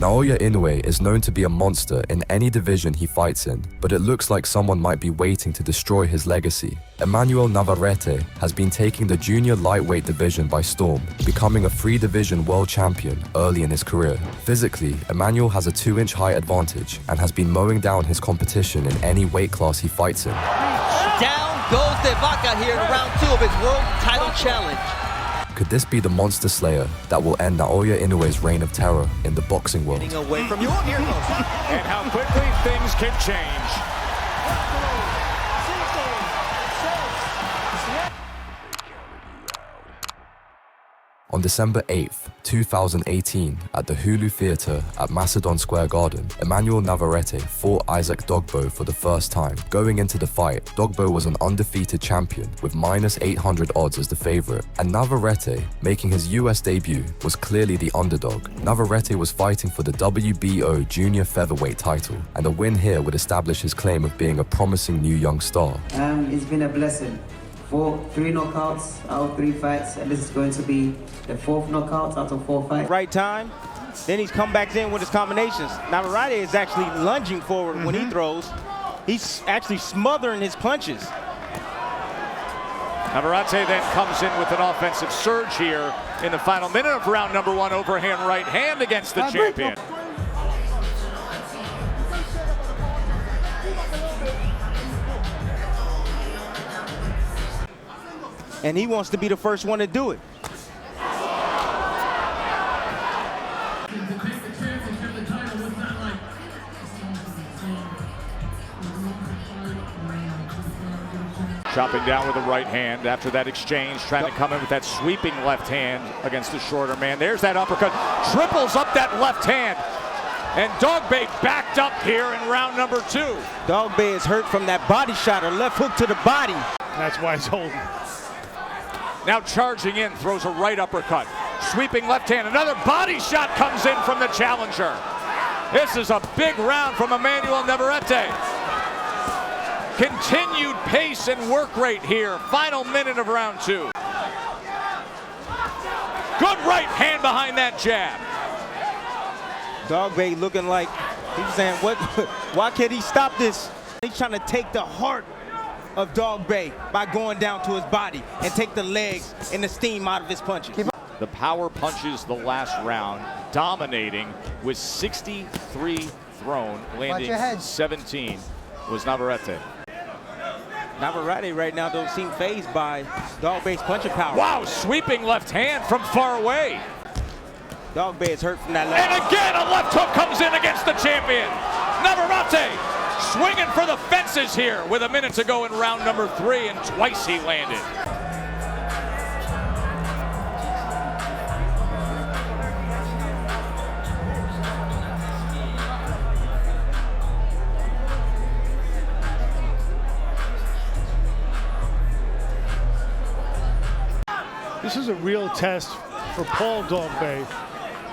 Naoya Inoue is known to be a monster in any division he fights in, but it looks like someone might be waiting to destroy his legacy. Emanuel Navarrete has been taking the junior lightweight division by storm, becoming a 3-division world champion early in his career. Physically, Emanuel has a 2-inch height advantage and has been mowing down his competition in any weight class he fights in. Down goes De Vaca here in round 2 of his world title challenge. Could this be the monster slayer that will end Naoya Inoue's reign of terror in the boxing world? Getting away from you. Here goes. And how quickly things can change. On December 8th, 2018, at the Hulu Theatre at Macedon Square Garden, Emanuel Navarrete fought Isaac Dogbo for the first time. Going into the fight, Dogbo was an undefeated champion with -800 odds as the favorite, and Navarrete, making his US debut, was clearly the underdog. Navarrete was fighting for the WBO junior featherweight title, and a win here would establish his claim of being a promising new young star. It's been a blessing. 3 knockouts out of 3 fights, and this is going to be the 4th knockout out of 4 fights. Right time, then he's come back in with his combinations. Navarrete is actually lunging forward when he throws. He's actually smothering his punches. Navarrete then comes in with an offensive surge here in the final minute of round number 1. Overhand right hand against the champion. And he wants to be the first one to do it. Chopping down with the right hand after that exchange, trying to come in with that sweeping left hand against the shorter man. There's that uppercut, triples up that left hand. And Dogbe backed up here in round number 2. Dogbe is hurt from that body shot, or left hook to the body. That's why he's holding. Now charging in, throws a right uppercut. Sweeping left hand, another body shot comes in from the challenger. This is a big round from Emanuel Navarrete. Continued pace and work rate here. Final minute of round 2. Good right hand behind that jab. Dogbe looking like he's saying, why can't he stop this? He's trying to take the heart of Dogbe by going down to his body and take the legs and the steam out of his punches. The power punches the last round, dominating with 63 thrown, landing 17 was Navarrete. Navarrete right now don't seem fazed by Dogbe's punching power. Wow, sweeping left hand from far away. Dogbe is hurt from that left. And again, a left hook comes in against the champion. Navarrete swinging for the fences here with a minute to go in round number 3, and twice he landed. This is a real test for Paul Dogbe,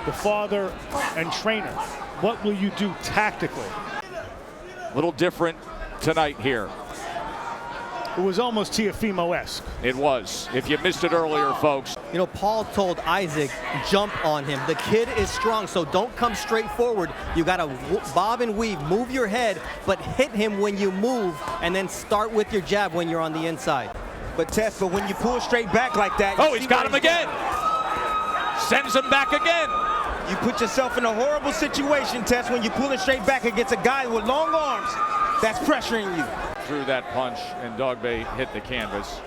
the father and trainer. What will you do tactically? A little different tonight here. It was almost Tiafimo-esque. It was. If you missed it earlier, folks. You know, Paul told Isaac, jump on him. The kid is strong, so don't come straight forward. You got to bob and weave, move your head, but hit him when you move, and then start with your jab when you're on the inside. But Tess, but when you pull straight back like that, Oh, he's got him again. Sends him back again. You put yourself in a horrible situation, Tess, when you pull it straight back against a guy with long arms that's pressuring you. Threw that punch, and Dogbe hit the canvas.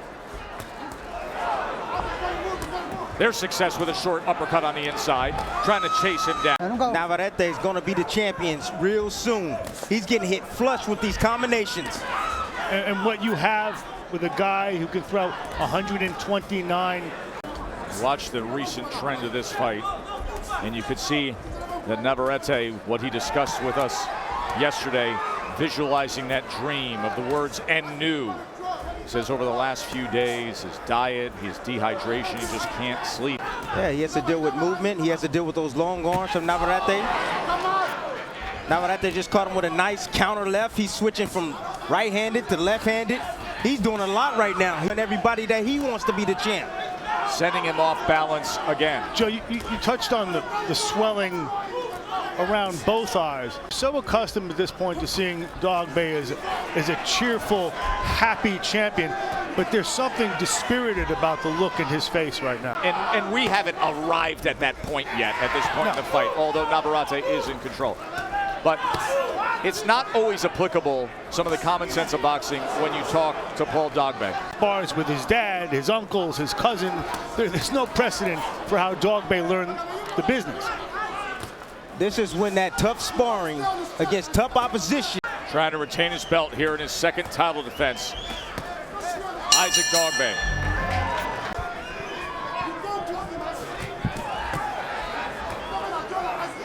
Their success with a short uppercut on the inside, trying to chase him down. Navarrete is going to be the champion real soon. He's getting hit flush with these combinations. And what you have with a guy who can throw 129. Watch the recent trend of this fight, and you could see that Navarrete, what he discussed with us yesterday, visualizing that dream of the words "Inoue." Says over the last few days, his diet, his dehydration, he just can't sleep. Yeah, he has to deal with movement. He has to deal with those long arms from Navarrete. Navarrete just caught him with a nice counter left. He's switching from right-handed to left-handed. He's doing a lot right now. And everybody that he wants to be the champ. Sending him off balance again. Joe, you touched on the swelling around both eyes. So accustomed at this point to seeing Dogbe as a cheerful, happy champion, but there's something dispirited about the look in his face right now. And we haven't arrived at that point yet, at this point in the fight, although Navarrete is in control. But it's not always applicable, some of the common sense of boxing, when you talk to Paul Dogbe. Bars with his dad, his uncles, his cousin. There's no precedent for how Dogbe learned the business. This is when that tough sparring against tough opposition. Trying to retain his belt here in his second title defense, Isaac Dogbe.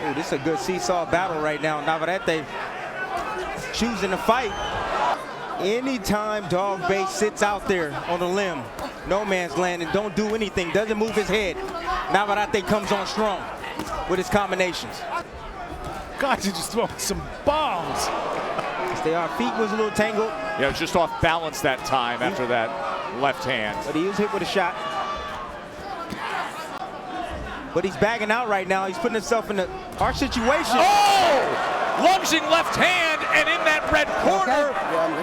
Oh, this is a good seesaw battle right now. Navarrete choosing to fight. Anytime Dogbe sits out there on the limb, no man's land, and don't do anything, doesn't move his head, Navarrete comes on strong with his combinations. Guys are just throwing some bombs. Our feet was a little tangled. Yeah, it was just off balance that time after that left hand. But he was hit with a shot. But he's bagging out right now. He's putting himself in a hard situation. Oh! Lunging left hand, and in that red corner,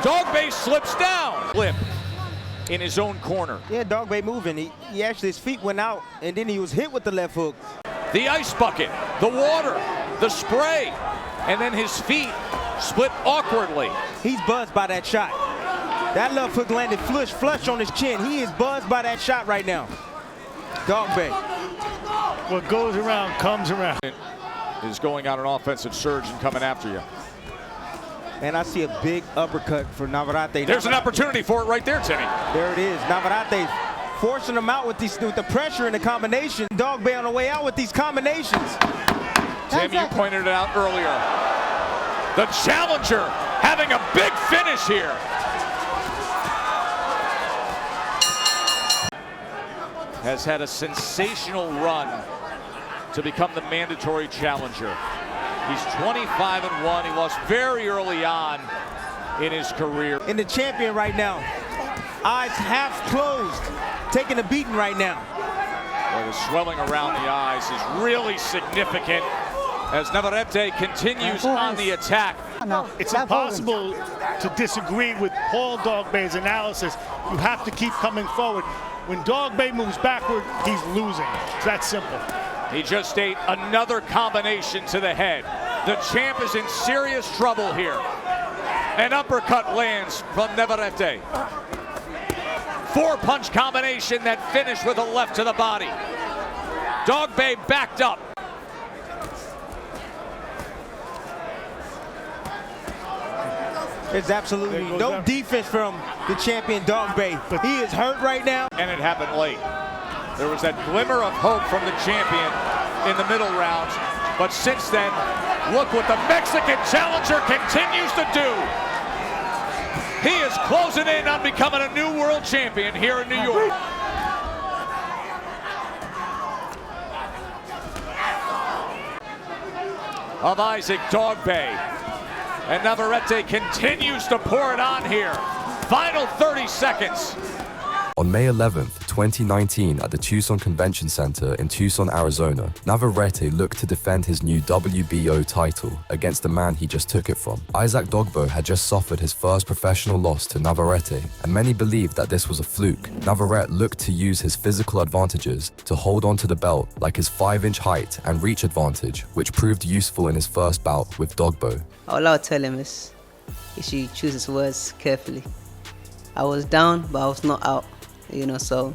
Dogbe slips down. Flip in his own corner. Yeah, Dogbe moving. He actually, his feet went out, and then he was hit with the left hook. The ice bucket, the water, the spray, and then his feet split awkwardly. He's buzzed by that shot. That left hook landed flush on his chin. He is buzzed by that shot right now. Dogbe. What goes around comes around. Is going on an offensive surge and coming after you. And I see a big uppercut for Navarrete. There's an opportunity for it right there, Timmy. There it is. Navarrete forcing him out with the pressure and the combination. Dogbe on the way out with these combinations. Tim, you pointed it out earlier. The challenger having a big finish here. Has had a sensational run to become the mandatory challenger. He's 25-1. He lost very early on in his career. And the champion right now, eyes half closed, taking a beating right now. Well, the swelling around the eyes is really significant as Navarrete continues on the attack. It's impossible to disagree with Paul Dogbe's analysis. You have to keep coming forward. When Dogbe moves backward, he's losing. It's that simple. He just ate another combination to the head. The champ is in serious trouble here. An uppercut lands from Navarrete. Four-punch combination that finished with a left to the body. Dogbe backed up. There's absolutely no defense from the champion Dogbe. He is hurt right now. And it happened late. There was that glimmer of hope from the champion in the middle rounds. But since then, look what the Mexican challenger continues to do. He is closing in on becoming a new world champion here in New York. Of Isaac Dogbe. And Navarrete continues to pour it on here. Final 30 seconds. On May 11th, 2019, at the Tucson Convention Center in Tucson, Arizona, Navarrete looked to defend his new WBO title against the man he just took it from. Isaac Dogbe had just suffered his first professional loss to Navarrete, and many believed that this was a fluke. Navarrete looked to use his physical advantages to hold on to the belt, like his 5-inch height and reach advantage, which proved useful in his first bout with Dogbe. All I'll tell him is he should choose his words carefully. I was down, but I was not out, so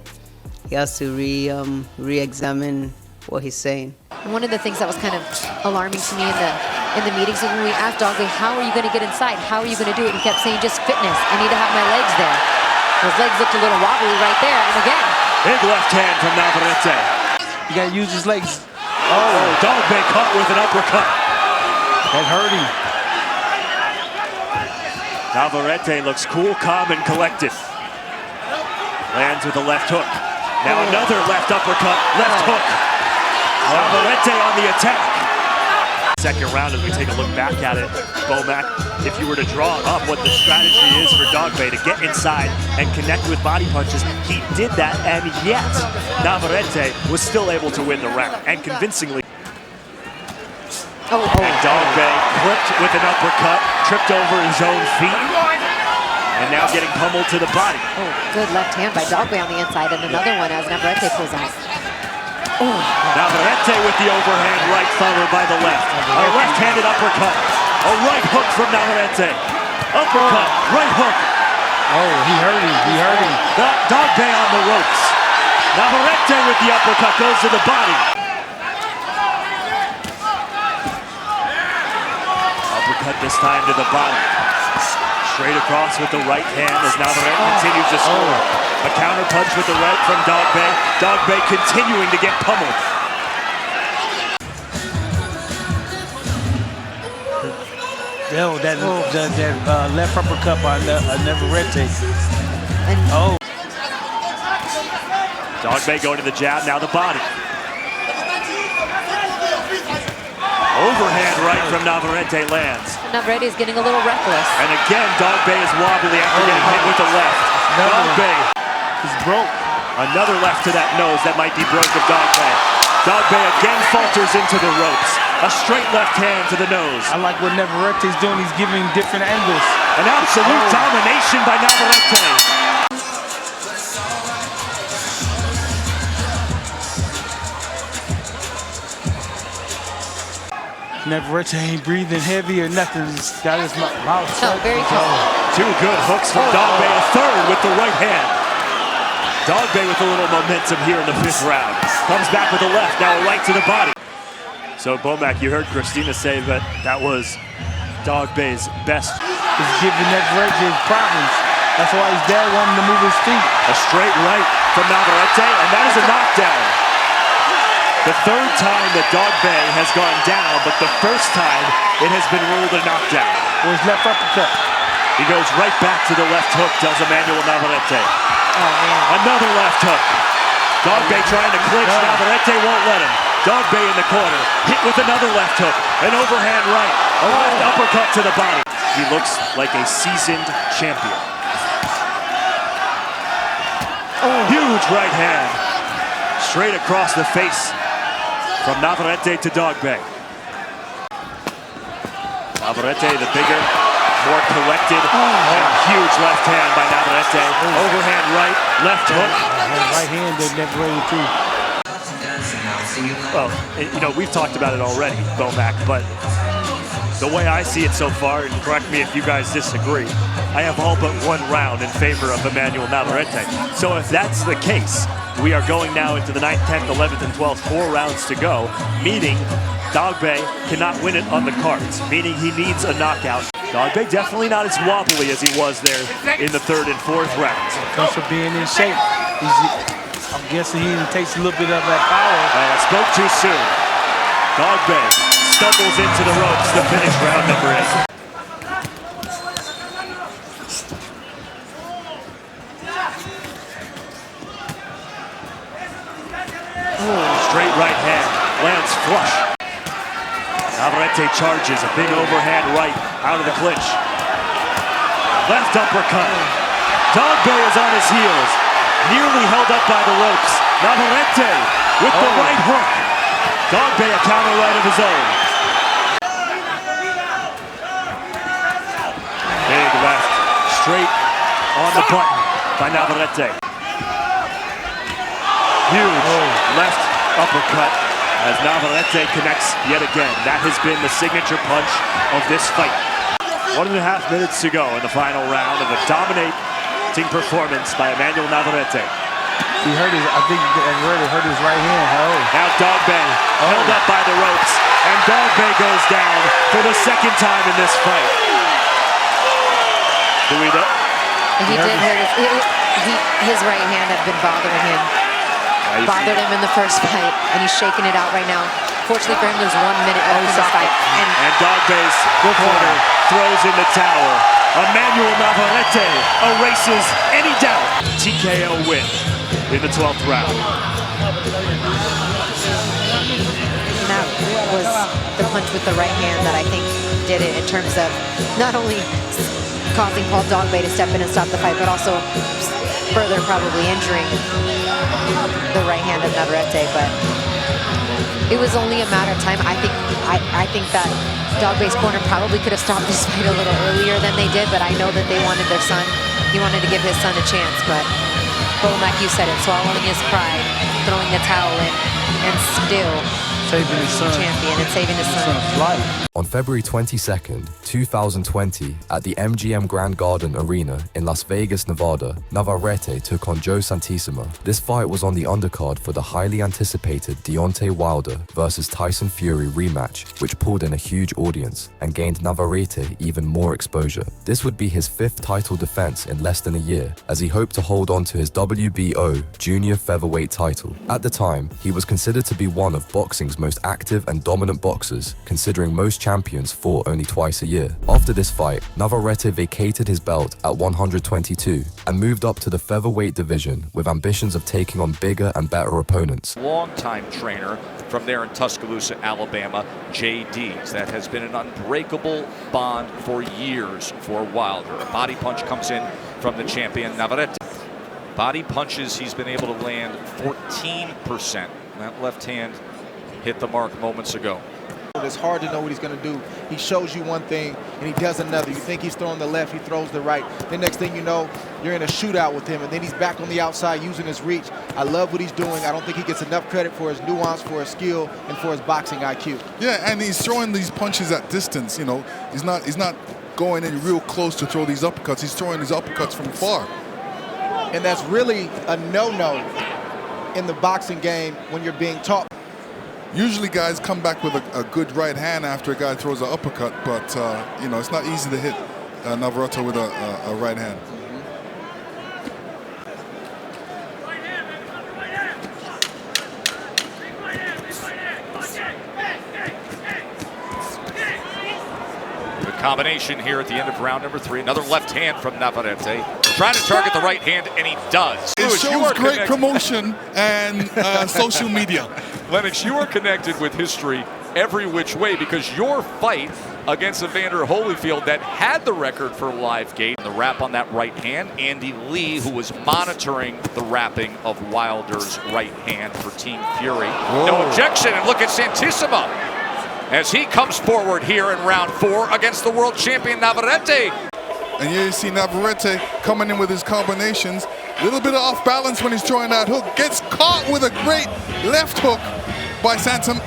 he has to re-examine what he's saying. One of the things that was kind of alarming to me in the meetings when we asked Dogbe, how are you going to get inside? How are you going to do it? He kept saying, just fitness. I need to have my legs there. His legs looked a little wobbly right there. And again, big left hand from Navarrete. You got to use his legs. Oh, Dogbe caught with an uppercut. That hurt him. Navarrete looks cool, calm, and collected. Lands with a left hook. Now another left uppercut, left hook. Navarrete on the attack. Second round as we take a look back at it, Bomac, if you were to draw up what the strategy is for Dogbe to get inside and connect with body punches, he did that, and yet Navarrete was still able to win the round, and convincingly. And Dogbe clipped with an uppercut, tripped over his own feet, and now getting pummeled to the body. Oh, good left hand by Dogbe on the inside, and another one as Navarrete pulls out. Navarrete with the overhand right, followed by the left. A left-handed uppercut. A right hook from Navarrete. Uppercut, right hook. Oh, he hurt him. Dogbe on the ropes. Navarrete with the uppercut goes to the body. Uppercut this time to the body. Straight across with the right hand as Navarrete continues to score. A counter punch with the right from Dogbe. Dogbe continuing to get pummeled. That left uppercut by Navarrete. Dogbe going to the jab, now the body. Overhand right from Navarrete lands. Navarrete is getting a little reckless. And again, Dogbe is wobbly after getting hit with the left. Dogbe. He's broke. Another left to that nose that might be broke of Dogbe. Dogbe again falters into the ropes. A straight left hand to the nose. I like what Navarrete's doing. He's giving different angles. An absolute domination by Navarrete. Navarrete ain't breathing heavy or nothing. He's got his mouth shut. Very calm. Two good hooks from Dogbe, a third with the right hand. Dogbe with a little momentum here in the 5th round. Comes back with the left, now a right to the body. So Bomac, you heard Christina say that was Dogbe's best. He's giving Navarrete problems. That's why his dad wanted him to move his feet. A straight right from Navarrete, and that is a knockdown. The 3rd time that Dogbe has gone down, but the 1st time it has been ruled a knockdown. Where's left uppercut? He goes right back to the left hook, does Emanuel Navarrete. Oh, man. Another left hook. Dogbe trying to clinch, Navarrete won't let him. Dogbe in the corner, hit with another left hook. An overhand right, a left uppercut to the body. He looks like a seasoned champion. Huge right hand. Straight across the face from Navarrete to Dogbe. Navarrete, the bigger, more collected, and a huge left hand by Navarrete. Overhand right, left hook. Right hand that Navarrete too. Well, you know, we've talked about it already, Bomac, but the way I see it so far, and correct me if you guys disagree, I have all but 1 round in favor of Emanuel Navarrete. So if that's the case, we are going now into the 9th, 10th, 11th, and 12th, 4 rounds to go, meaning Dogbe cannot win it on the cards, meaning he needs a knockout. Dogbe definitely not as wobbly as he was there in the 3rd and 4th rounds. Comes from being in shape. I'm guessing he takes a little bit of that power. I spoke too soon. Dogbe stumbles into the ropes to finish round number 8. Straight right hand, lands flush. Navarrete charges, a big overhand right out of the clinch. Left uppercut. Dogbe is on his heels, nearly held up by the ropes. Navarrete with the right hook. Dogbe a counter right of his own. Big left, straight on the button by Navarrete. Huge left uppercut as Navarrete connects yet again. That has been the signature punch of this fight. 1.5 minutes to go in the final round of a dominating performance by Emanuel Navarrete. He hurt his, I think Navarrete hurt his right hand. Now Dogbe held up by the ropes, and Dogbe goes down for the 2nd time in this fight. He did hurt his right hand had been bothering him. Bothered him in the 1st fight, and he's shaking it out right now. Fortunately for him, there's 1 minute left in this fight. And Dogbe's corner throws in the towel. Emanuel Navarrete erases any doubt. TKO win in the 12th round. And that was the punch with the right hand that I think did it in terms of not only causing Paul Dogbe to step in and stop the fight, but also further probably injuring the right hand of Navarrete. But it was only a matter of time. I think that Dog-Bay's corner probably could have stopped this fight a little earlier than they did, but I know that they wanted their son. He wanted to give his son a chance, but Bomac, you said it, swallowing his pride, throwing the towel in, and still saving his son. Champion and saving his son's life. On February 22nd, 2020, at the MGM Grand Garden Arena in Las Vegas, Nevada, Navarrete took on Joe Santissima. This fight was on the undercard for the highly anticipated Deontay Wilder vs Tyson Fury rematch, which pulled in a huge audience and gained Navarrete even more exposure. This would be his 5th title defense in less than a year, as he hoped to hold on to his WBO junior featherweight title. At the time, he was considered to be one of boxing's most active and dominant boxers, considering most champions fought only twice a year. After this fight, Navarrete vacated his belt at 122 and moved up to the featherweight division with ambitions of taking on bigger and better opponents. Longtime trainer from there in Tuscaloosa, Alabama, JD's. That has been an unbreakable bond for years for Wilder. A body punch comes in from the champion Navarrete. Body punches he's been able to land 14%. That left hand hit the mark moments ago. It's hard to know what he's going to do. He shows you one thing and he does another. You think he's throwing the left, he throws the right. The next thing you know, you're in a shootout with him, and then he's back on the outside using his reach. I love what he's doing. I don't think he gets enough credit for his nuance, for his skill, and for his boxing IQ. Yeah, and he's throwing these punches at distance. You know, he's not going in real close to throw these uppercuts. He's throwing these uppercuts from far. And that's really a no-no in the boxing game when you're being taught. Usually guys come back with a good right hand after a guy throws an uppercut, but you know, it's not easy to hit Navarrete with a right hand. The combination here at the end of round number 3. Another left hand from Navarrete. Trying to target the right hand, and he does. It shows great promotion and social media. Lennox, you are connected with history every which way, because your fight against Evander Holyfield that had the record for live gate, the wrap on that right hand, Andy Lee, who was monitoring the wrapping of Wilder's right hand for Team Fury. Whoa. No objection, and look at Santissima as he comes forward here in round 4 against the world champion Navarrete. And here you see Navarrete coming in with his combinations. A little bit of off balance when he's throwing that hook. Gets caught with a great left hook by Santom.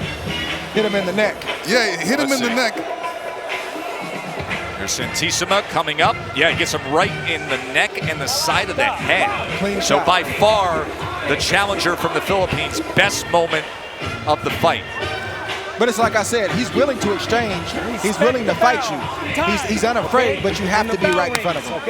Hit him in the neck. Yeah, hit him in the neck. Here's Santissima coming up. Yeah, he gets him right in the neck and the side of the head. Clean so shot. by far, the challenger from the Philippines' best moment of the fight. But it's like I said, he's willing to exchange. He's willing to fight you. He's unafraid, but you have to be right in front of him.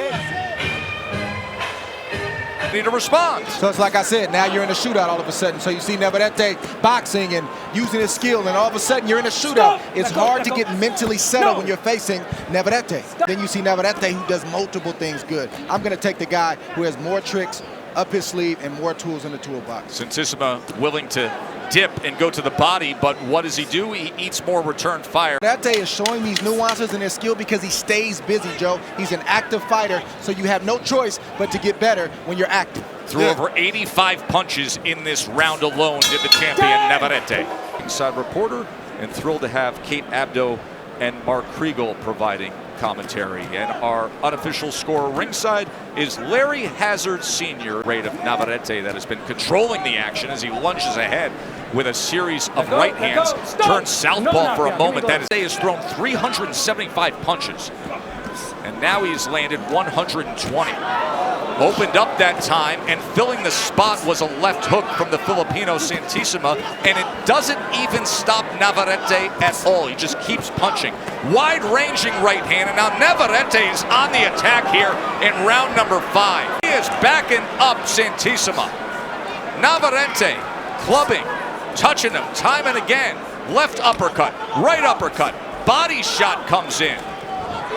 Need to respond. So it's like I said, now you're in a shootout all of a sudden. So you see Navarrete boxing and using his skill, and all of a sudden you're in a shootout. It's hard to get mentally settled when you're facing Navarrete. Then you see Navarrete, who does multiple things good. I'm going to take the guy who has more tricks up his sleeve and more tools in the toolbox. Santissima willing to dip and go to the body, but what does he do? He eats more return fire. Navarrete is showing these nuances in his skill because he stays busy, Joe. He's an active fighter, so you have no choice but to get better when you're active. Threw over 85 punches in this round alone, did the champion Navarrete. Inside reporter, and thrilled to have Kate Abdo and Mark Kriegel providing commentary. And our unofficial scorer ringside is Larry Hazard Sr., rate of Navarrete that has been controlling the action as he lunges ahead with a series of right hands. Turns southpaw for a moment. That is, he has thrown 375 punches. And now he's landed 120. Opened up that time, and filling the spot was a left hook from the Filipino Santissima, and it doesn't even stop Navarrete at all. He just keeps punching. Wide-ranging right hand, and now Navarrete is on the attack here in round number 5. He is backing up Santissima. Navarrete clubbing, touching him time and again. Left uppercut, right uppercut, body shot comes in.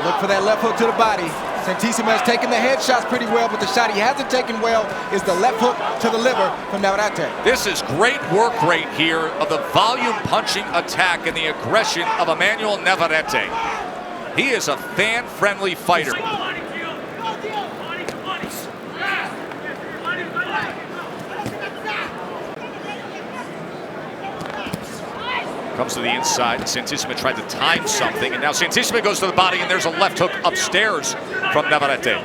Look for that left hook to the body. Santissima has taken the headshots pretty well, but the shot he hasn't taken well is the left hook to the liver from Navarrete. This is great work rate here of the volume punching attack and the aggression of Emanuel Navarrete. He is a fan-friendly fighter. Comes to the inside. Santissima tried to time something, and now Santissima goes to the body, and there's a left hook upstairs from Navarrete.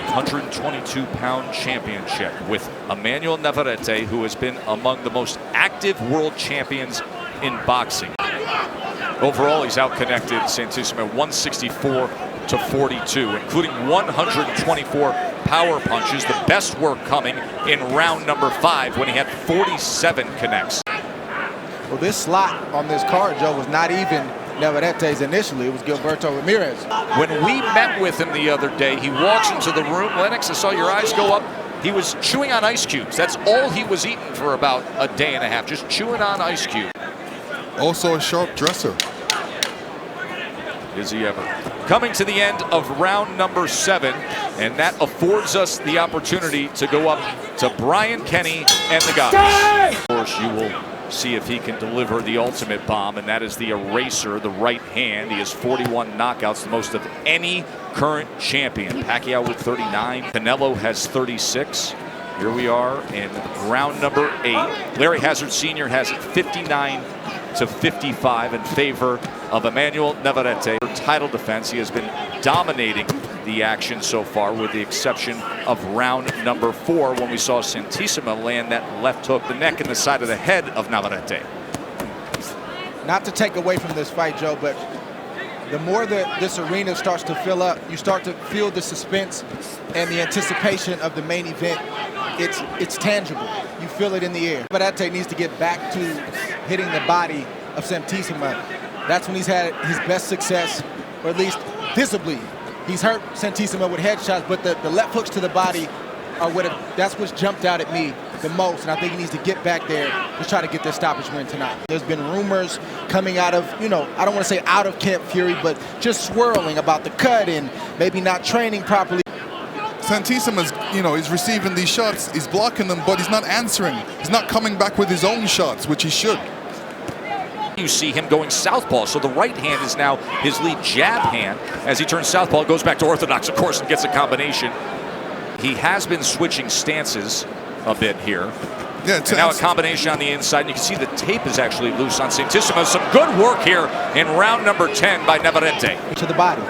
122-pound championship with Emanuel Navarrete, who has been among the most active world champions in boxing. Overall, he's out-connected Santissima 164 to 42, including 124 power punches. The best work coming in round number 5 when he had 47 connects. Well, this slot on this card, Joe, was not even Navarrete's initially. It was Gilberto Ramirez. When we met with him the other day, he walks into the room. Lennox, I saw your eyes go up. He was chewing on ice cubes. That's all he was eating for about a day and a half, just chewing on ice cubes. Also a sharp dresser. Is he ever? Coming to the end of round number 7, and that affords us the opportunity to go up to Brian Kenny and the guys. Of course, you will see if he can deliver the ultimate bomb, and that is the eraser, the right hand. He has 41 knockouts, the most of any current champion. Pacquiao with 39. Canelo has 36. Here we are in round number 8. Larry Hazard Sr. has 59 to 55 in favor of Emanuel Navarrete. For title defense, he has been dominating the action so far, with the exception of round number 4, when we saw Santissima land that left hook, the neck and the side of the head of Navarrete. Not to take away from this fight, Joe, but the more that this arena starts to fill up, you start to feel the suspense and the anticipation of the main event. It's tangible. You feel it in the air. Navarrete needs to get back to hitting the body of Santissima. That's when he's had his best success, or at least visibly. He's hurt Santissima with headshots, but the left hooks to the body are that's what's jumped out at me the most, and I think he needs to get back there to try to get this stoppage win tonight. There's been rumors coming out of, I don't want to say out of Camp Fury, but just swirling about the cut and maybe not training properly. Santissima's, he's receiving these shots, he's blocking them, but he's not answering. He's not coming back with his own shots, which he should. You see him going southpaw, so the right hand is now his lead jab hand. As he turns southpaw, goes back to orthodox, of course, and gets a combination. He has been switching stances a bit here. Yeah, and now a combination on the inside, and you can see the tape is actually loose on Santissima. Some good work here in round number 10 by Navarrete. To the body.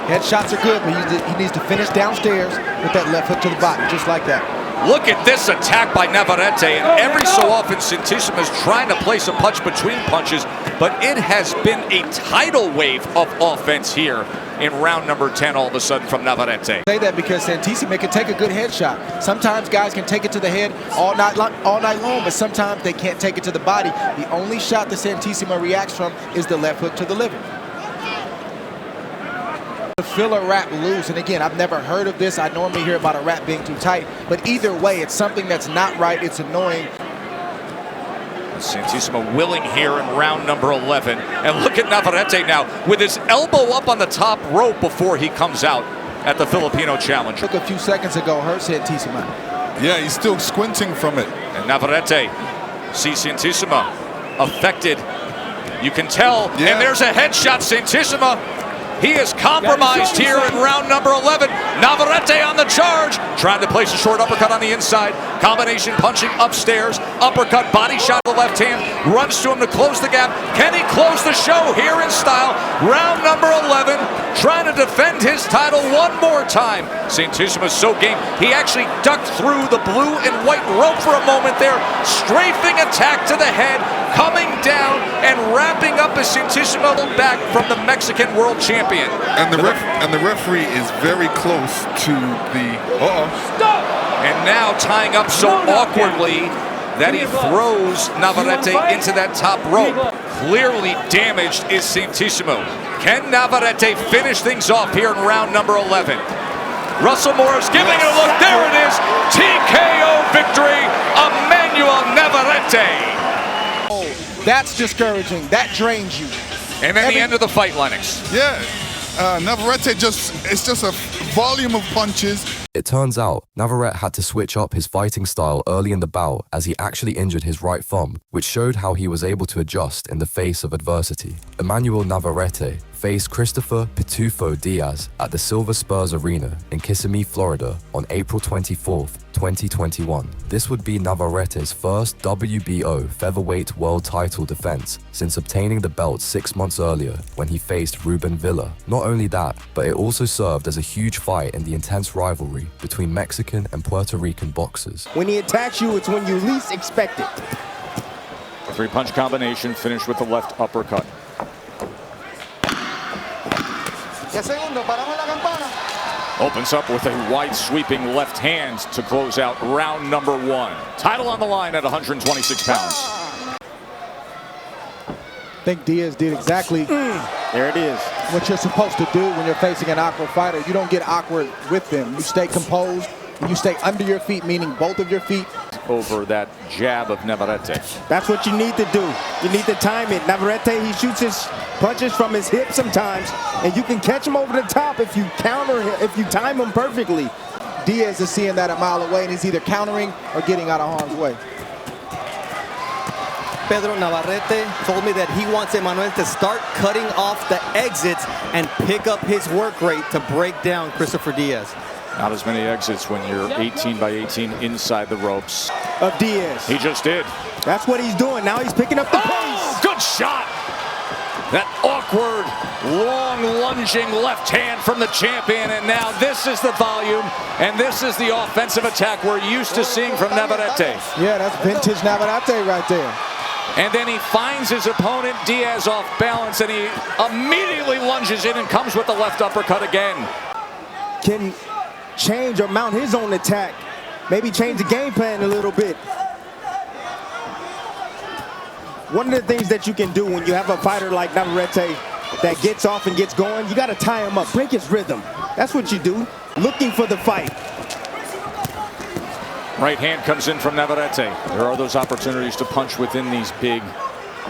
Headshots are good, but he needs to finish downstairs with that left hook to the body, just like that. Look at this attack by Navarrete, and every so often Santissima is trying to place a punch between punches, but it has been a tidal wave of offense here in round number 10 all of a sudden from Navarrete. I say that because Santissima can take a good headshot. Sometimes guys can take it to the head all night long, but sometimes they can't take it to the body. The only shot that Santissima reacts from is the left hook to the liver. To fill a wrap loose, and again, I've never heard of this. I normally hear about a wrap being too tight, but either way, it's something that's not right. It's annoying. Santissima willing here in round number 11. And look at Navarrete now with his elbow up on the top rope before he comes out at the Filipino Challenger. Took a few seconds ago, hurt Santissima. Yeah, he's still squinting from it. And Navarrete sees Santissima affected. You can tell, and there's a headshot. Santissima, he is compromised here in round number 11. Navarrete on the charge, trying to place a short uppercut on the inside. Combination punching upstairs, uppercut, body shot to the left hand, runs to him to close the gap. Can he close the show here in style? Round number 11, trying to defend his title one more time. Santissima's so game. He actually ducked through the blue and white rope for a moment there. Strafing attack to the head, coming down and wrapping up as Santissima back from the Mexican world champion. And the referee is very close to the And now tying up so awkwardly that he throws Navarrete into that top rope. Clearly damaged is Santissima. Can Navarrete finish things off here in round number 11? Russell Morris giving it a look. There it is. TKO victory. Emanuel Navarrete. That's discouraging. That drains you. And then the end of the fight, Lennox. Yeah, Navarrete it's just a volume of punches. It turns out, Navarrete had to switch up his fighting style early in the bout as he actually injured his right thumb, which showed how he was able to adjust in the face of adversity. Emanuel Navarrete faced Christopher Pitufo Diaz at the Silver Spurs Arena in Kissimmee, Florida on April 24th, 2021. This would be Navarrete's first WBO featherweight world title defense since obtaining the belt 6 months earlier when he faced Ruben Villa. Not only that, but it also served as a huge fight in the intense rivalry between Mexican and Puerto Rican boxers. When he attacks you, it's when you least expect it. Three-punch combination finished with the left uppercut. Opens up with a wide sweeping left hand to close out round number 1. Title on the line at 126 pounds. I think Diaz did exactly There it is. what you're supposed to do when you're facing an awkward fighter. You don't get awkward with them. You stay composed. You stay under your feet, meaning both of your feet. Over that jab of Navarrete. That's what you need to do. You need to time it. Navarrete, he shoots his punches from his hip sometimes, and you can catch him over the top if you counter him, if you time him perfectly. Diaz is seeing that a mile away, and he's either countering or getting out of harm's way. Pedro Navarrete told me that he wants Emanuel to start cutting off the exits and pick up his work rate to break down Christopher Diaz. Not as many exits when you're 18 by 18 inside the ropes. Of Diaz. He just did. That's what he's doing. Now he's picking up the pace. Good shot. That awkward, long lunging left hand from the champion. And now this is the volume, and this is the offensive attack we're used to seeing from Navarrete. Yeah, that's vintage Navarrete right there. And then he finds his opponent, Diaz, off balance, and he immediately lunges in and comes with the left uppercut again. Can change or mount his own attack. Maybe change the game plan a little bit. One of the things that you can do when you have a fighter like Navarrete that gets off and gets going, you got to tie him up, break his rhythm. That's what you do, looking for the fight. Right hand comes in from Navarrete. There are those opportunities to punch within these big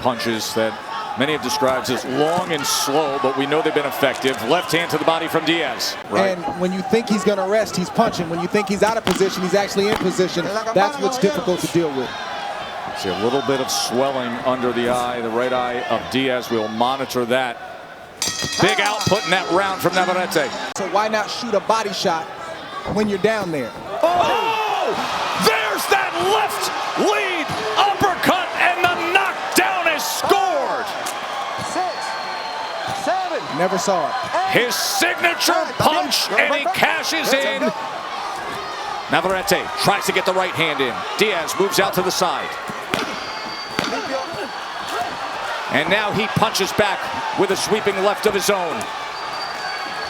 punches that many have described as long and slow, but we know they've been effective. Left hand to the body from Diaz. Right. And when you think he's going to rest, he's punching. When you think he's out of position, he's actually in position. That's what's difficult to deal with. See a little bit of swelling under the eye, the right eye of Diaz. We'll monitor that. Big output in that round from Navarrete. So why not shoot a body shot when you're down there? Oh! There's that left lead uppercut, and the knockdown is scored. 6, 7. Never saw it. His signature punch, and he cashes in. Navarrete tries to get the right hand in. Diaz moves out to the side. And now he punches back with a sweeping left of his own.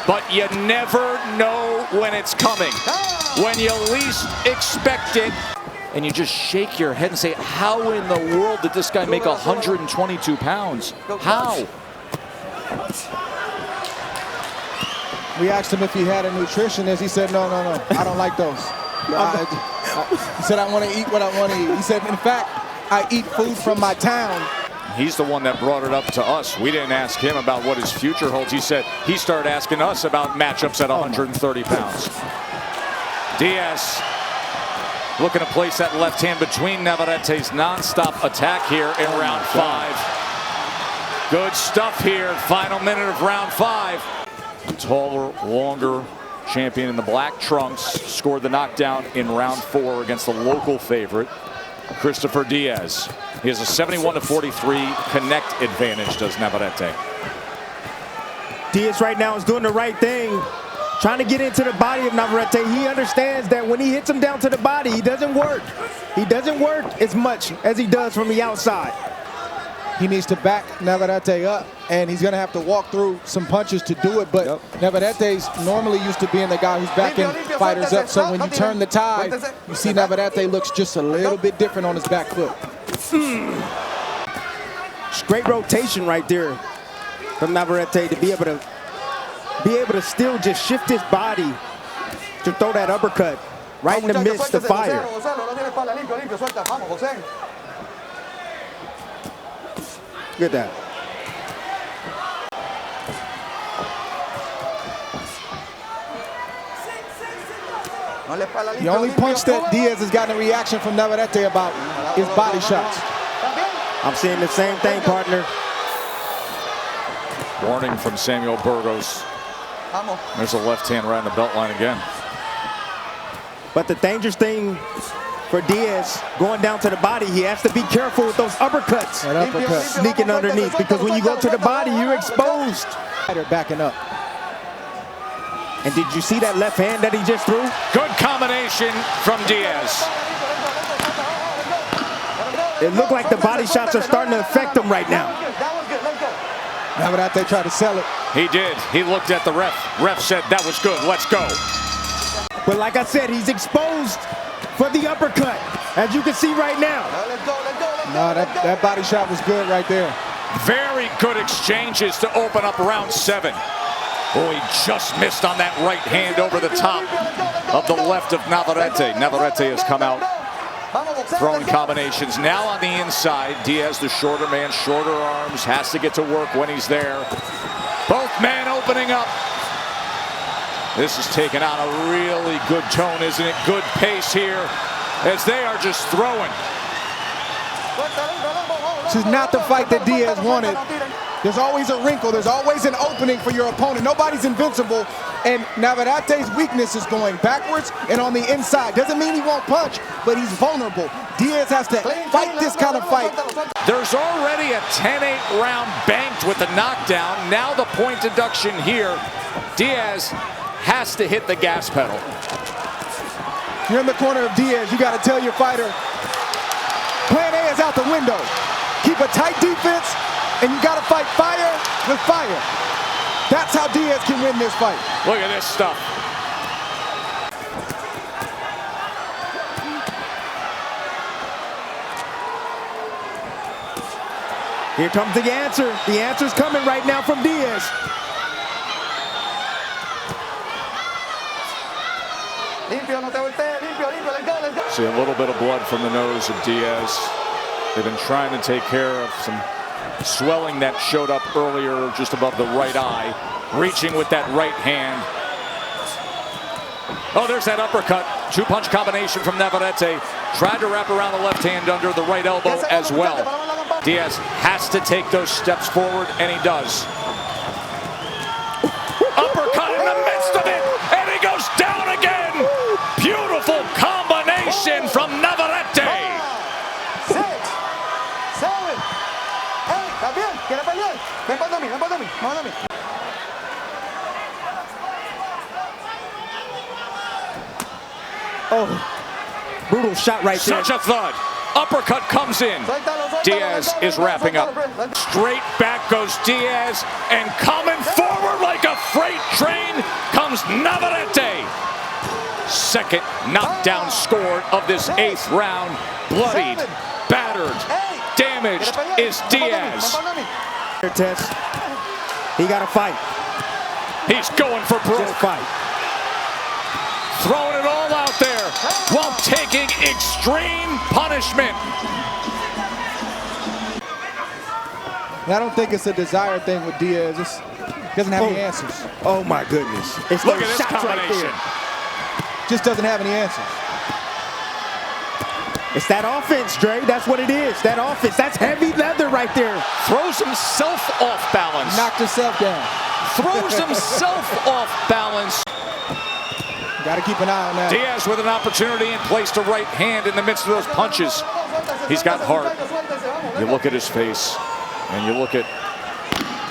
But you never know when it's coming. When you least expect it. And you just shake your head and say, how in the world did this guy make 122 pounds? How? We asked him if he had a nutritionist. He said, no, I don't like those. He said, I want to eat what I want to eat. He said, in fact, I eat food from my town. He's the one that brought it up to us. We didn't ask him about what his future holds. He said he started asking us about matchups at 130 pounds. Diaz looking to place that left hand between Navarrete's non-stop attack here in round 5. Good stuff here. Final minute of round 5. Taller, longer champion in the black trunks scored the knockdown in round 4 against the local favorite, Christopher Diaz. He has a 71-43 connect advantage, does Navarrete. Diaz right now is doing the right thing, trying to get into the body of Navarrete. He understands that when he hits him down to the body, he doesn't work. He doesn't work as much as he does from the outside. He needs to back Navarrete up, and he's going to have to walk through some punches to do it. But Navarrete's normally used to being the guy who's backing fighters up. So when you turn the tide, you see Navarrete looks just a little bit different on his back foot. It's great rotation right there from Navarrete to be able to still just shift his body to throw that uppercut right in the midst of fire. Look at that. The only punch that Diaz has gotten a reaction from Navarrete about is body shots. I'm seeing the same thing, partner. Warning from Samuel Burgos. There's a left hand right on the belt line again. But the dangerous thing for Diaz, going down to the body, he has to be careful with those uppercuts. That uppercut. Sneaking underneath, because when you go to the body, you're exposed. Backing up. And did you see that left hand that he just threw? Good combination from Diaz. It looked like the body shots are starting to affect him right now. Navarrete tried to sell it. He did. He looked at the ref. Ref said, that was good. Let's go. But like I said, he's exposed for the uppercut, as you can see right now. No, that body shot was good right there. Very good exchanges to open up round 7. Oh, he just missed on that right hand over the top of the left of Navarrete. Navarrete has come out, throwing combinations. Now on the inside, Diaz, the shorter man, shorter arms, has to get to work when he's there. Both men opening up. This is taking on a really good tone, isn't it? Good pace here as they are just throwing. This is not the fight that Diaz wanted. There's always a wrinkle. There's always an opening for your opponent. Nobody's invincible. And Navarrete's weakness is going backwards and on the inside. Doesn't mean he won't punch, but he's vulnerable. Diaz has to fight this kind of fight. There's already a 10-8 round banked with the knockdown. Now the point deduction here. Diaz has to hit the gas pedal. You're in the corner of Diaz. You got to tell your fighter, plan A is out the window. Keep a tight defense, and you got to fight fire with fire. That's how Diaz can win this fight. Look at this stuff. Here comes the answer. The answer's coming right now from Diaz. See a little bit of blood from the nose of Diaz. They've been trying to take care of some swelling that showed up earlier just above the right eye. Reaching with that right hand. Oh, there's that uppercut. Two-punch combination from Navarrete. Tried to wrap around the left hand under the right elbow as well. Diaz has to take those steps forward, and he does. Uppercut in the midst of it, and he goes down again. Beautiful combination from Navarrete. 6, 7, 8, también, quiere pelear. Ven para mí, ven para mí, ven para mí. Oh, brutal shot right there. Such a thud. Uppercut comes in. Diaz is wrapping up. Straight back goes Diaz, and coming forward like a freight train comes Navarrete. Second knockdown scored of this 8th round. Bloodied, battered, damaged is Diaz. He got to fight. He's going for broke. Just fight. Throwing it all out there while taking extreme punishment. And I don't think it's a desire thing with Diaz. He doesn't have any answers. Oh my goodness. It's Look at this combination. Just doesn't have any answers. It's that offense, Dre. That's what it is. That offense. That's heavy leather right there. Throws himself off balance. Knocked himself down. Throws himself off balance. Got to keep an eye on that. Diaz with an opportunity and placed a right hand in the midst of those punches. He's got heart. You look at his face, and you look at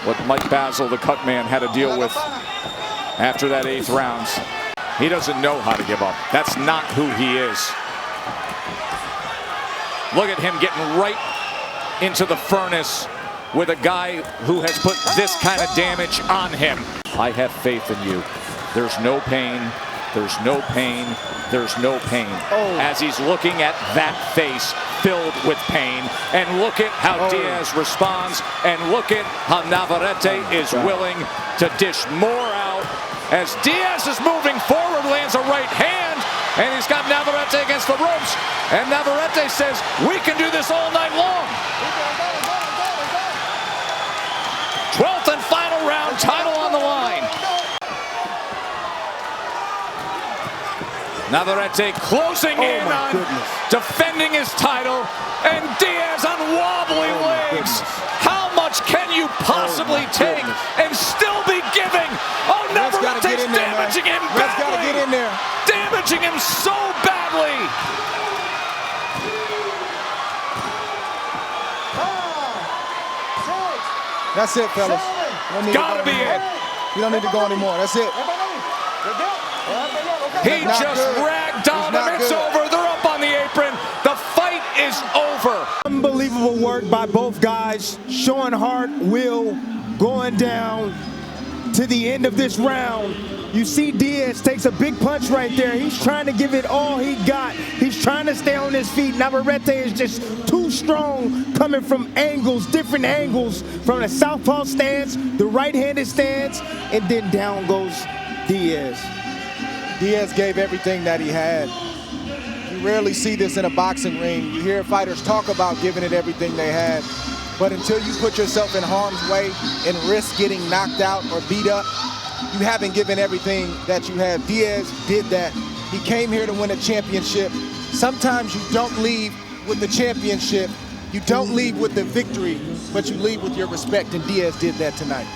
what Mike Basil, the cut man, had to deal with after that 8th round. He doesn't know how to give up. That's not who he is. Look at him getting right into the furnace with a guy who has put this kind of damage on him. I have faith in you. There's no pain. There's no pain. There's no pain. As he's looking at that face filled with pain. And look at how Diaz responds. And look at how Navarrete is willing to dish more out. As Diaz is moving forward, lands a right hand. And he's got Navarrete against the ropes. And Navarrete says, we can do this all night long. 12th and final round, title on the line. Navarrete closing in on defending his title, and Diaz on wobbly legs. How much can you possibly take? him so badly. That's it, fellas. Gotta be it. You don't need to go anymore. That's it. He just ragdolled him. It's over. They're up on the apron. The fight is over. Unbelievable work by both guys, showing heart, will, going down to the end of this round. You see Diaz takes a big punch right there. He's trying to give it all he got. He's trying to stay on his feet. Navarrete is just too strong, coming from angles, different angles, from the southpaw stance, the right-handed stance, and then down goes Diaz. Diaz gave everything that he had. You rarely see this in a boxing ring. You hear fighters talk about giving it everything they had. But until you put yourself in harm's way and risk getting knocked out or beat up, you haven't given everything that you have. Diaz did that. He came here to win a championship. Sometimes you don't leave with the championship. You don't leave with the victory, but you leave with your respect, and Diaz did that tonight.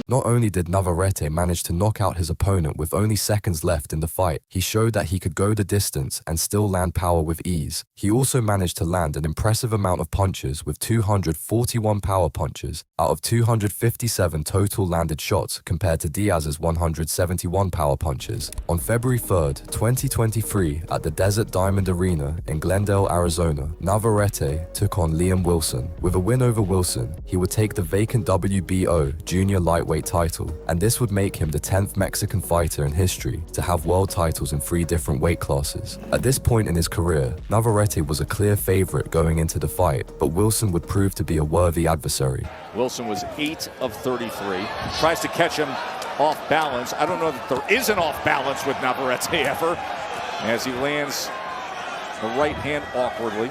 Not only did Navarrete manage to knock out his opponent with only seconds left in the fight, he showed that he could go the distance and still land power with ease. He also managed to land an impressive amount of punches with 241 power punches out of 257 total landed shots compared to Diaz's 171 power punches. On February 3rd, 2023, at the Desert Diamond Arena in Glendale, Arizona, Navarrete took on Liam Wilson. With a win over Wilson, he would take the vacant WBO junior lightweight title, and this would make him the 10th Mexican fighter in history to have world titles in 3 different weight classes. At this point in his career, Navarrete was a clear favorite going into the fight, but Wilson would prove to be a worthy adversary. Wilson was 8 of 33. Tries to catch him off balance. I don't know that there is an off balance with Navarrete ever, as he lands the right hand awkwardly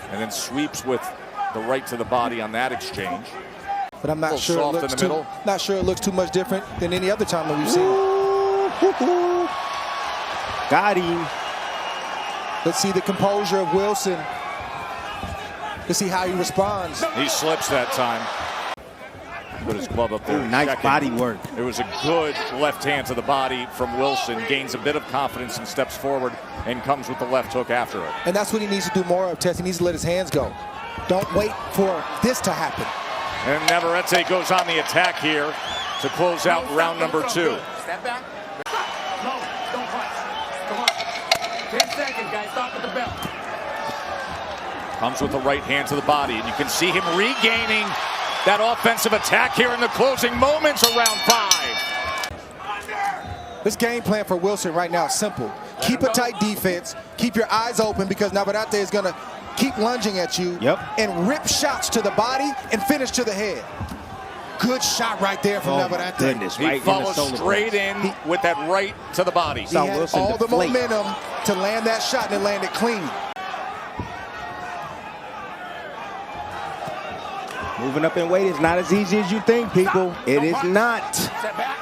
and then sweeps with the right to the body on that exchange. But I'm not sure it looks too much different than any other time that we've seen it. Got him. Let's see the composure of Wilson. Let's see how he responds. He slips that time. Put his glove up there. Ooh, nice body work. It was a good left hand to the body from Wilson. Gains a bit of confidence and steps forward and comes with the left hook after it. And that's what he needs to do more of, Tess. He needs to let his hands go. Don't wait for this to happen. And Navarrete goes on the attack here to close out round number 2. Step back. No, don't punch. Come on. 10 seconds, guys. Stop at the bell. Comes with the right hand to the body, and you can see him regaining that offensive attack here in the closing moments of round 5. This game plan for Wilson right now is simple. Keep a tight defense. Keep your eyes open, because Navarrete is going to keep lunging at you and rip shots to the body and finish to the head. Good shot right there from Navarrete. Goodness, he follows straight in with that right to the body. He had Wilson all the momentum to land that shot, and it landed clean. Moving up in weight is not as easy as you think, people. It is not. Step back.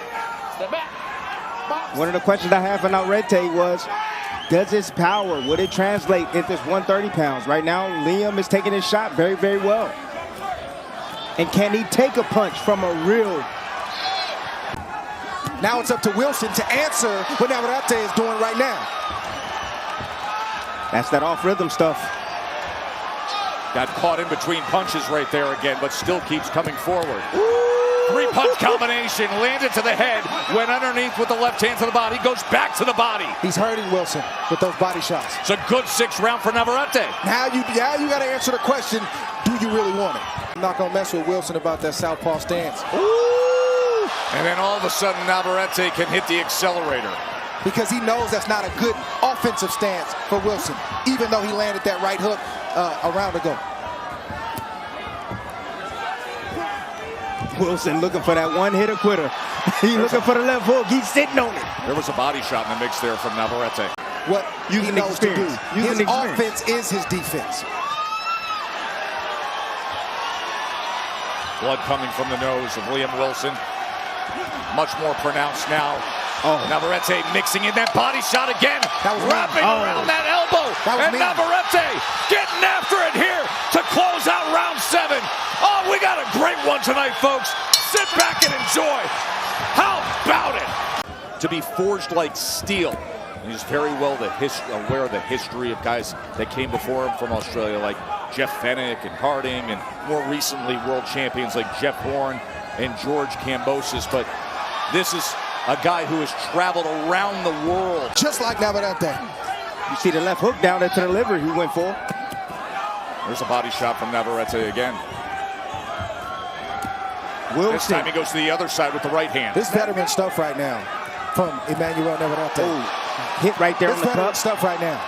Step back. One of the questions I have for Navarrete was, does his power, would it translate if it's 130 pounds? Right now, Liam is taking his shot very, very well. And can he take a punch from a real? Now it's up to Wilson to answer what Navarrete is doing right now. That's that off-rhythm stuff. Got caught in between punches right there again, but still keeps coming forward. 3-punch combination, landed to the head, went underneath with the left hand to the body, goes back to the body. He's hurting Wilson with those body shots. It's a good 6th round for Navarrete. Now you got to answer the question, do you really want it? I'm not going to mess with Wilson about that southpaw stance. Ooh. And then all of a sudden, Navarrete can hit the accelerator. Because he knows that's not a good offensive stance for Wilson, even though he landed that right hook a round ago. Wilson looking for that one-hitter quitter. He's looking for the left hook. He's sitting on it. There was a body shot in the mix there from Navarrete. What he knows to do. His offense is his defense. Blood coming from the nose of Liam Wilson. Much more pronounced now. Navarrete mixing in that body shot again. Wrapping around that elbow. And Navarrete getting after it here to close out round 7. Oh, we got a great one tonight, folks. sit back and enjoy. How about it? To be forged like steel. And he's very well aware of the history of guys that came before him from Australia, like Jeff Fennick and Harding, and more recently world champions like Jeff Horn and George Kambosos. But this is a guy who has traveled around the world. Just like Navarrete. You see the left hook down there to the liver he went for. There's a body shot from Navarrete again. Wilson. This time he goes to the other side with the right hand. This veteran stuff right now from Emanuel Navarrete. Oh, hit right there on the cup. Stuff right now.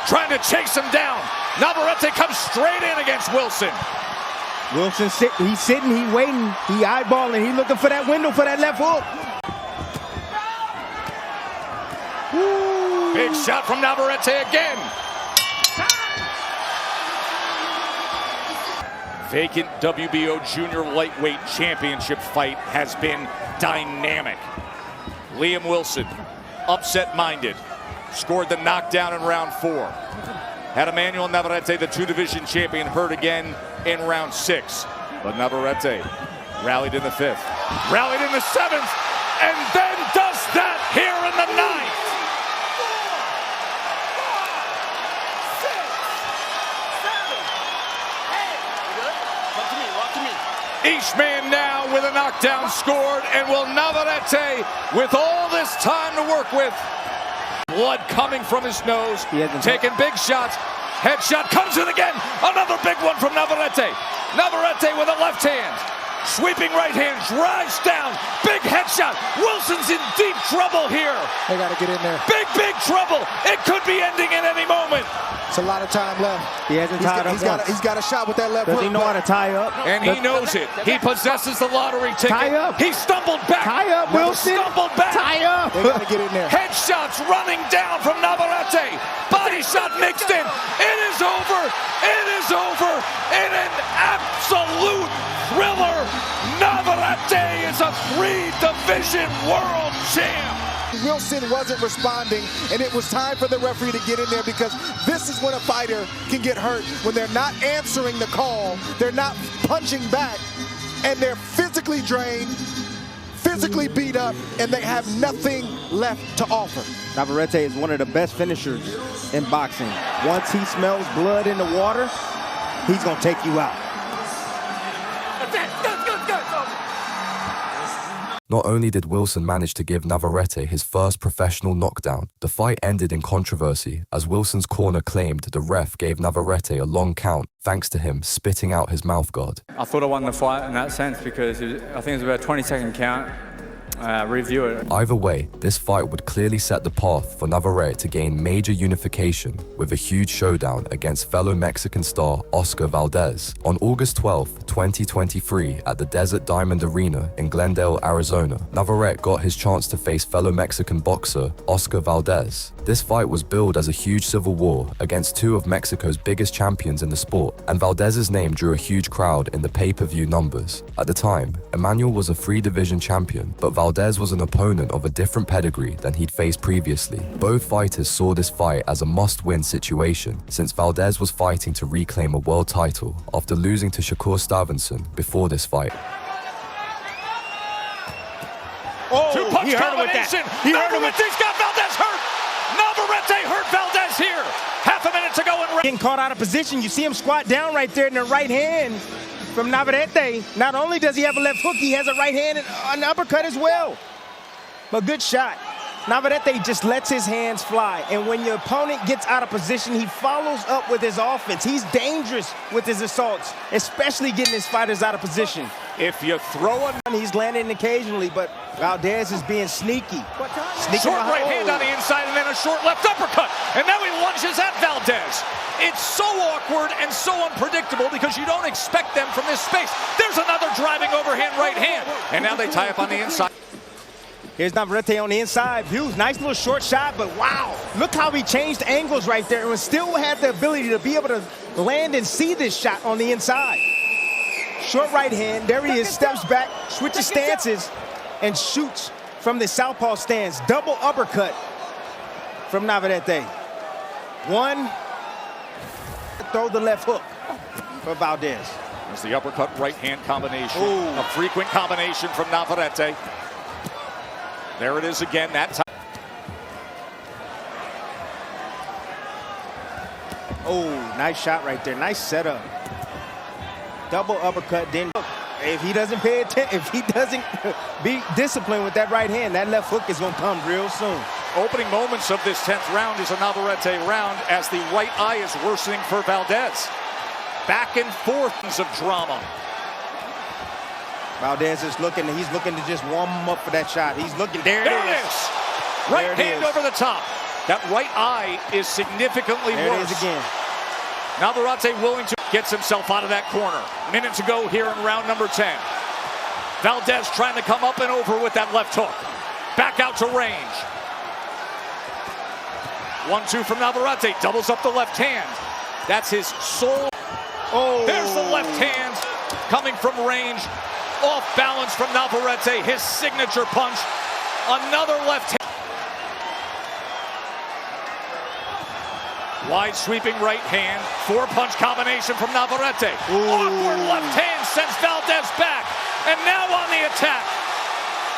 Trying to chase him down. Navarrete comes straight in against Wilson. Wilson he's sitting, he's waiting, he eyeballing, he's looking for that window for that left hook. Woo. Big shot from Navarrete again. Vacant WBO Junior Lightweight Championship fight has been dynamic. Liam Wilson, upset-minded, scored the knockdown in round 4. Had Emanuel Navarrete, the 2-division champion, hurt again in round 6. But Navarrete rallied in the 5th, rallied in the 7th, and then does that here in the 9th. Each man now with a knockdown scored, and will Navarrete, with all this time to work with, blood coming from his nose, taking big shots, headshot comes in again, another big one from Navarrete. Navarrete with a left hand, sweeping right hand, drives down, big headshot. Wilson's in deep trouble here. They got to get in there. Big trouble. It could be ending at any moment. It's a lot of time left. He hasn't tied up once. He's got a shot with that left hook. Does he know how to tie up? And he knows it. He possesses the lottery ticket. Tie up. He stumbled back. Tie up, Wilson. Stumbled back. Tie up. They got to get in there. Headshots running down from Navarrete. Body shot mixed in. It is over. It is over. In an absolute thriller, Navarrete is a 3-division world champ. Wilson wasn't responding, and it was time for the referee to get in there, because this is when a fighter can get hurt, when they're not answering the call, they're not punching back, and they're physically drained, physically beat up, and they have nothing left to offer. Navarrete is one of the best finishers in boxing. Once he smells blood in the water, he's going to take you out. Not only did Wilson manage to give Navarrete his first professional knockdown, the fight ended in controversy as Wilson's corner claimed the ref gave Navarrete a long count thanks to him spitting out his mouthguard. I thought I won the fight in that sense because I think it was about a 20-second count. Review it. Either way, this fight would clearly set the path for Navarrete to gain major unification with a huge showdown against fellow Mexican star Oscar Valdez on August 12, 2023 at the Desert Diamond Arena in Glendale, Arizona. Navarrete got his chance to face fellow Mexican boxer Oscar Valdez. This fight was billed as a huge civil war against two of Mexico's biggest champions in the sport, and Valdez's name drew a huge crowd in the pay-per-view numbers. At the time, Emanuel was a 3-division champion, but Valdez was an opponent of a different pedigree than he'd faced previously. Both fighters saw this fight as a must-win situation, since Valdez was fighting to reclaim a world title after losing to Shakur Stevenson before this fight. Oh, two-punch combination. Navarrete's got Valdez hurt. Navarrete hurt Valdez here. Half a minute to go in. Getting caught out of position. You see him squat down right there in the right hand from Navarrete. Not only does he have a left hook, he has a right hand and an uppercut as well. But good shot. Navarrete just lets his hands fly. And when your opponent gets out of position, he follows up with his offense. He's dangerous with his assaults, especially getting his fighters out of position. If you throw him, he's landing occasionally, but Valdez is being sneaky. Short right hand on the inside and then a short left uppercut. And now he lunges at Valdez. It's so awkward and so unpredictable because you don't expect them from this space. There's another driving overhand right hand. And now they tie up on the inside. Here's Navarrete on the inside. View, nice little short shot, but wow. Look how he changed angles right there and still had the ability to be able to land and see this shot on the inside. Short right hand, there he is, steps back, switches stances, and shoots from the southpaw stance. Double uppercut from Navarrete. One, throw the left hook for Valdez. There's the uppercut right-hand combination. Ooh. A frequent combination from Navarrete. There it is again, that time. Oh, nice shot right there. Nice setup. Double uppercut. Then if he doesn't pay attention, if he doesn't be disciplined with that right hand, that left hook is going to come real soon. Opening moments of this 10th round is a Navarrete round as the right eye is worsening for Valdez. Back and forth of drama. Valdez is looking, he's looking to just warm him up for that shot. He's looking, there it is. Right hand over the top. That right eye is significantly worse. There it is again. Navarrete willing to gets himself out of that corner. Minute to go here in round number 10. Valdez trying to come up and over with that left hook. Back out to range. 1-2 from Navarrete. Doubles up the left hand. That's his sole. Oh. There's the left hand coming from range. Off balance from Navarrete. His signature punch. Another left hand. Wide sweeping right hand. 4-punch combination from Navarrete. Awkward left hand sends Valdez back. And now on the attack.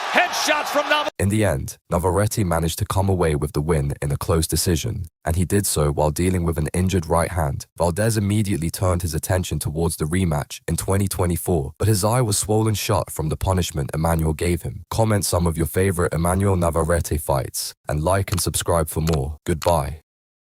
Headshots from Navarrete. In the end, Navarrete managed to come away with the win in a close decision, and he did so while dealing with an injured right hand. Valdez immediately turned his attention towards the rematch in 2024, but his eye was swollen shut from the punishment Emanuel gave him. Comment some of your favorite Emanuel Navarrete fights, and like and subscribe for more. Goodbye.